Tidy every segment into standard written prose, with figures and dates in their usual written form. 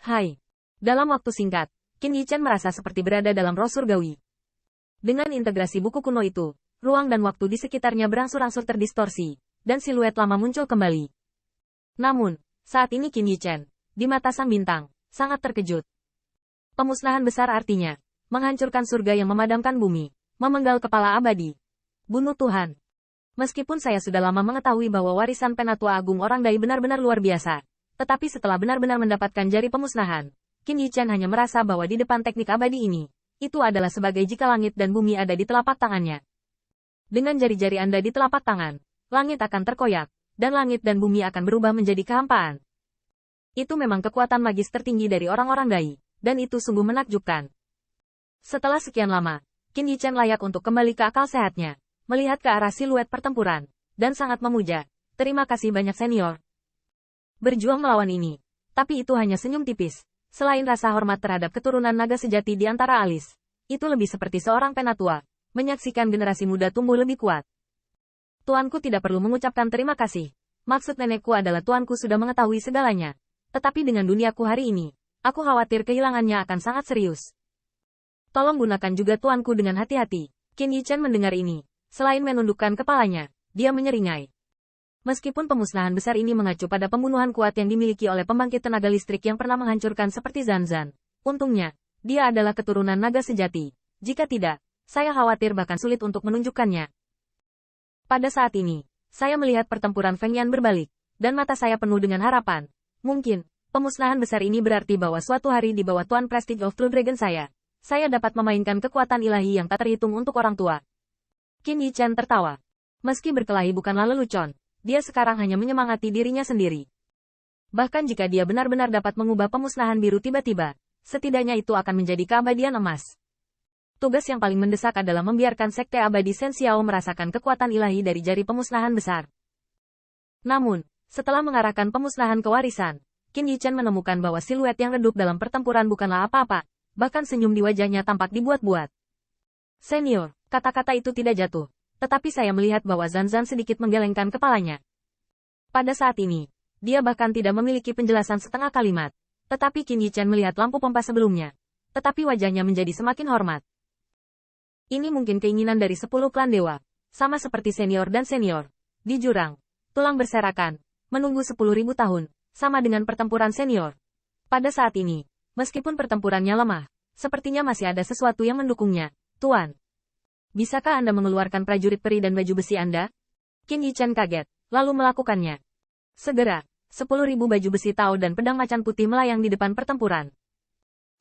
Hai. Dalam waktu singkat, Qin Yichen merasa seperti berada dalam roh surgawi. Dengan integrasi buku kuno itu, ruang dan waktu di sekitarnya berangsur-angsur terdistorsi, dan siluet lama muncul kembali. Namun, saat ini Qin Yichen, di mata sang bintang, sangat terkejut. Pemusnahan besar artinya, menghancurkan surga yang memadamkan bumi, memenggal kepala abadi. Bunuh Tuhan. Meskipun saya sudah lama mengetahui bahwa warisan Penatua Agung Orang Dai benar-benar luar biasa, tetapi setelah benar-benar mendapatkan jari pemusnahan, Qin Yichen hanya merasa bahwa di depan teknik abadi ini, itu adalah sebagai jika langit dan bumi ada di telapak tangannya. Dengan jari-jari Anda di telapak tangan, langit akan terkoyak, dan langit dan bumi akan berubah menjadi kehampaan. Itu memang kekuatan magis tertinggi dari orang-orang Dai, dan itu sungguh menakjubkan. Setelah sekian lama, Qin Yichen layak untuk kembali ke akal sehatnya, melihat ke arah siluet pertempuran, dan sangat memuja. Terima kasih banyak senior. Berjuang melawan ini. Tapi itu hanya senyum tipis. Selain rasa hormat terhadap keturunan naga sejati di antara alis, itu lebih seperti seorang penatua, menyaksikan generasi muda tumbuh lebih kuat. Tuanku tidak perlu mengucapkan terima kasih. Maksud nenekku adalah tuanku sudah mengetahui segalanya. Tetapi dengan duniaku hari ini, aku khawatir kehilangannya akan sangat serius. Tolong gunakan juga tuanku dengan hati-hati. Qin Yichen mendengar ini. Selain menundukkan kepalanya, dia menyeringai. Meskipun pemusnahan besar ini mengacu pada pembunuhan kuat yang dimiliki oleh pembangkit tenaga listrik yang pernah menghancurkan seperti Zanzan, untungnya, dia adalah keturunan naga sejati. Jika tidak, saya khawatir bahkan sulit untuk menunjukkannya. Pada saat ini, saya melihat pertempuran Feng Yan berbalik, dan mata saya penuh dengan harapan. Mungkin, pemusnahan besar ini berarti bahwa suatu hari di bawah Tuan Prestige of True Dragon saya dapat memainkan kekuatan ilahi yang tak terhitung untuk orang tua. Qin Yichen tertawa. Meski berkelahi bukanlah lelucon, dia sekarang hanya menyemangati dirinya sendiri. Bahkan jika dia benar-benar dapat mengubah pemusnahan biru tiba-tiba, setidaknya itu akan menjadi keabadian emas. Tugas yang paling mendesak adalah membiarkan Sekte Abadi Shen Xiao merasakan kekuatan ilahi dari jari pemusnahan besar. Namun, setelah mengarahkan pemusnahan ke warisan, Qin Yichen menemukan bahwa siluet yang redup dalam pertempuran bukanlah apa-apa, bahkan senyum di wajahnya tampak dibuat-buat. Senior, kata-kata itu tidak jatuh. Tetapi saya melihat bahwa Zanzan sedikit menggelengkan kepalanya. Pada saat ini, dia bahkan tidak memiliki penjelasan setengah kalimat. Tetapi Qin Yichen melihat lampu pompa sebelumnya. Tetapi wajahnya menjadi semakin hormat. Ini mungkin keinginan dari 10 klan dewa. Sama seperti senior dan senior. Di jurang, tulang berserakan, menunggu 10.000 tahun, sama dengan pertempuran senior. Pada saat ini, meskipun pertempurannya lemah, sepertinya masih ada sesuatu yang mendukungnya. Tuan. Bisakah Anda mengeluarkan prajurit peri dan baju besi Anda? Qin Yichen kaget, lalu melakukannya. Segera, 10.000 baju besi Tao dan pedang macan putih melayang di depan pertempuran.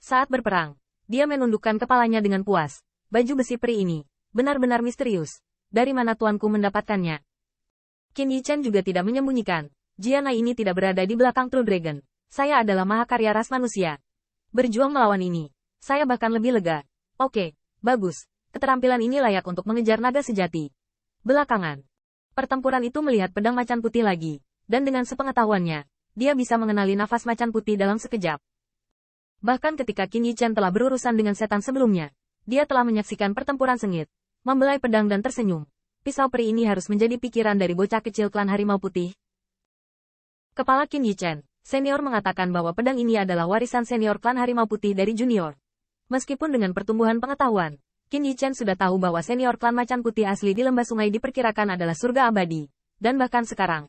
Saat berperang, dia menundukkan kepalanya dengan puas. Baju besi peri ini, benar-benar misterius. Dari mana tuanku mendapatkannya? Qin Yichen juga tidak menyembunyikan. Jiana ini tidak berada di belakang True Dragon. Saya adalah mahakarya ras manusia. Berjuang melawan ini, saya bahkan lebih lega. Oke, bagus. Keterampilan ini layak untuk mengejar naga sejati. Belakangan, pertempuran itu melihat pedang macan putih lagi, dan dengan sepengetahuannya, dia bisa mengenali nafas macan putih dalam sekejap. Bahkan ketika Qin Yichen telah berurusan dengan setan sebelumnya, dia telah menyaksikan pertempuran sengit, membelai pedang dan tersenyum. Pisau peri ini harus menjadi pikiran dari bocah kecil klan Harimau Putih. Kepala Qin Yichen, senior mengatakan bahwa pedang ini adalah warisan senior klan Harimau Putih dari junior. Meskipun dengan pertumbuhan pengetahuan, Qin Yichen sudah tahu bahwa senior klan macan putih asli di lembah sungai diperkirakan adalah surga abadi. Dan bahkan sekarang,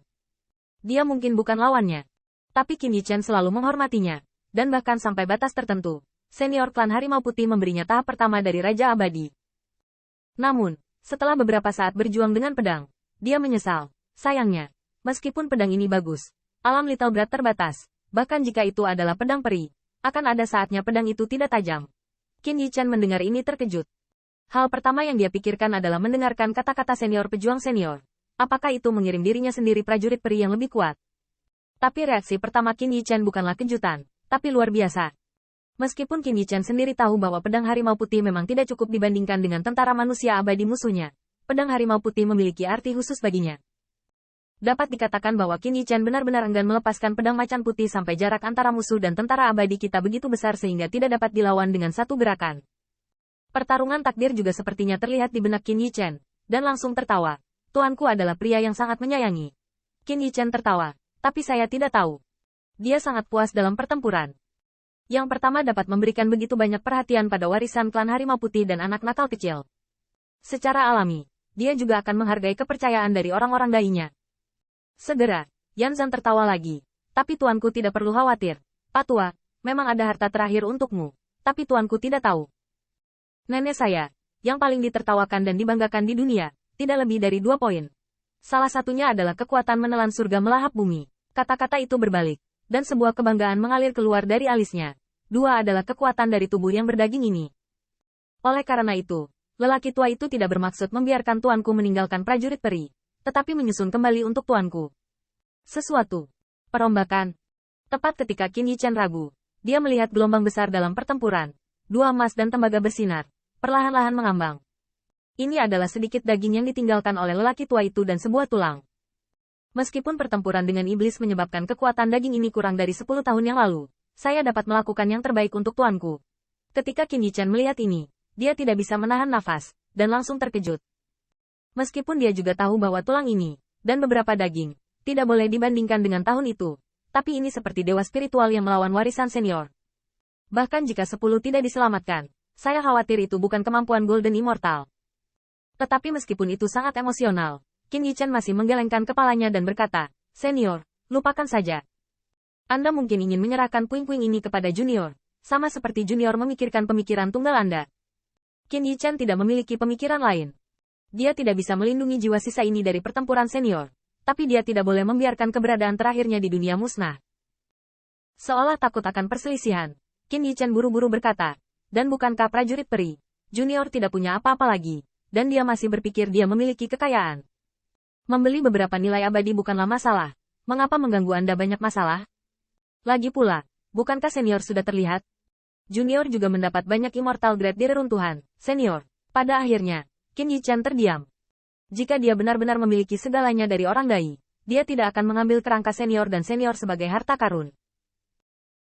dia mungkin bukan lawannya. Tapi Qin Yichen selalu menghormatinya. Dan bahkan sampai batas tertentu, senior klan Harimau Putih memberinya tahap pertama dari Raja Abadi. Namun, setelah beberapa saat berjuang dengan pedang, dia menyesal. Sayangnya, meskipun pedang ini bagus, alam Little Brat terbatas. Bahkan jika itu adalah pedang peri, akan ada saatnya pedang itu tidak tajam. Qin Yichen mendengar ini terkejut. Hal pertama yang dia pikirkan adalah mendengarkan kata-kata senior pejuang senior. Apakah itu mengirim dirinya sendiri prajurit peri yang lebih kuat? Tapi reaksi pertama Qin Yichen bukanlah kejutan, tapi luar biasa. Meskipun Qin Yichen sendiri tahu bahwa pedang Harimau Putih memang tidak cukup dibandingkan dengan tentara manusia abadi musuhnya, pedang Harimau Putih memiliki arti khusus baginya. Dapat dikatakan bahwa Qin Yichen benar-benar enggan melepaskan pedang macan putih sampai jarak antara musuh dan tentara abadi kita begitu besar sehingga tidak dapat dilawan dengan satu gerakan. Pertarungan takdir juga sepertinya terlihat di benak Qin Yichen, dan langsung tertawa. Tuanku adalah pria yang sangat menyayangi. Qin Yichen tertawa, tapi saya tidak tahu. Dia sangat puas dalam pertempuran. Yang pertama dapat memberikan begitu banyak perhatian pada warisan klan Harimau Putih dan anak nakal kecil. Secara alami, dia juga akan menghargai kepercayaan dari orang-orang dainya. Segera, Yan Zhan tertawa lagi. Tapi tuanku tidak perlu khawatir. Pak Tua, memang ada harta terakhir untukmu. Tapi tuanku tidak tahu. Nenek saya, yang paling ditertawakan dan dibanggakan di dunia, tidak lebih dari 2 poin. Salah satunya adalah kekuatan menelan surga melahap bumi. Kata-kata itu berbalik, dan sebuah kebanggaan mengalir keluar dari alisnya. 2 adalah kekuatan dari tubuh yang berdaging ini. Oleh karena itu, lelaki tua itu tidak bermaksud membiarkan tuanku meninggalkan prajurit peri, tetapi menyusun kembali untuk tuanku. Sesuatu. Perombakan. Tepat ketika Qin Yichen ragu, dia melihat gelombang besar dalam pertempuran. 2 emas dan tembaga bersinar, perlahan-lahan mengambang. Ini adalah sedikit daging yang ditinggalkan oleh lelaki tua itu dan sebuah tulang. Meskipun pertempuran dengan iblis menyebabkan kekuatan daging ini kurang dari 10 tahun yang lalu, saya dapat melakukan yang terbaik untuk tuanku. Ketika Qin Yichen melihat ini, dia tidak bisa menahan nafas, dan langsung terkejut. Meskipun dia juga tahu bahwa tulang ini, dan beberapa daging, tidak boleh dibandingkan dengan tahun itu, tapi ini seperti dewa spiritual yang melawan warisan senior. Bahkan jika 10 tidak diselamatkan, saya khawatir itu bukan kemampuan Golden Immortal. Tetapi meskipun itu sangat emosional, Qin Yichen masih menggelengkan kepalanya dan berkata, "Senior, lupakan saja. Anda mungkin ingin menyerahkan puing-puing ini kepada junior, sama seperti junior memikirkan pemikiran tunggal Anda." Qin Yichen tidak memiliki pemikiran lain. Dia tidak bisa melindungi jiwa sisa ini dari pertempuran senior, tapi dia tidak boleh membiarkan keberadaan terakhirnya di dunia musnah. Seolah takut akan perselisihan, Qin Yichen buru-buru berkata, "Dan bukankah prajurit peri, junior tidak punya apa-apa lagi, dan dia masih berpikir dia memiliki kekayaan. Membeli beberapa nilai abadi bukanlah masalah, mengapa mengganggu Anda banyak masalah? Lagi pula, bukankah senior sudah terlihat? Junior juga mendapat banyak immortal grade di reruntuhan, senior." Pada akhirnya, Qin Yichen terdiam. Jika dia benar-benar memiliki segalanya dari orang dai, dia tidak akan mengambil kerangka senior dan senior sebagai harta karun.